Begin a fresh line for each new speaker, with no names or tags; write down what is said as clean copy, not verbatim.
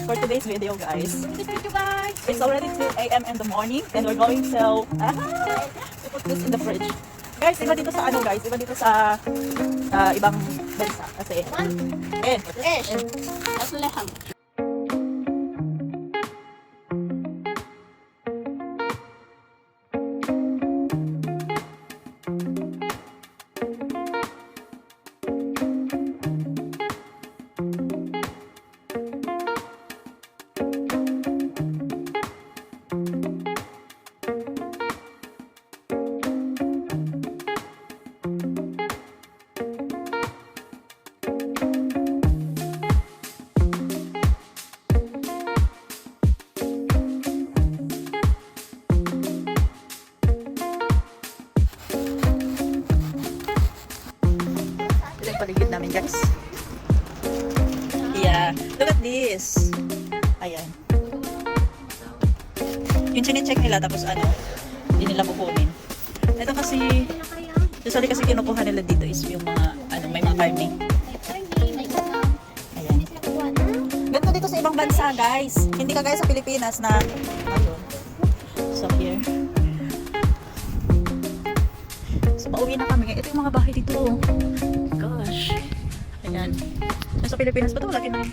for today's video, guys. It's already 2 a.m. in the morning and we're going to put this in the fridge. Guys, iba dito sa ano guys, iba dito sa ibang bansa kasi paligid namin guys. Yeah, look at this. Ayan. Yung chine-check nila tapos ano, hindi nila kukunin. Ito kasi, usually kasi kinukuha nila dito is yung mga, ano, may mga karne. Ayan. Ganito dito sa ibang bansa guys. Hindi kagaya sa Pilipinas na, ayun. So here. So pauwi na kami. Ito yung mga bahay dito. Gosh. Ayan. Sa Pilipinas ba ito? Wala kinang.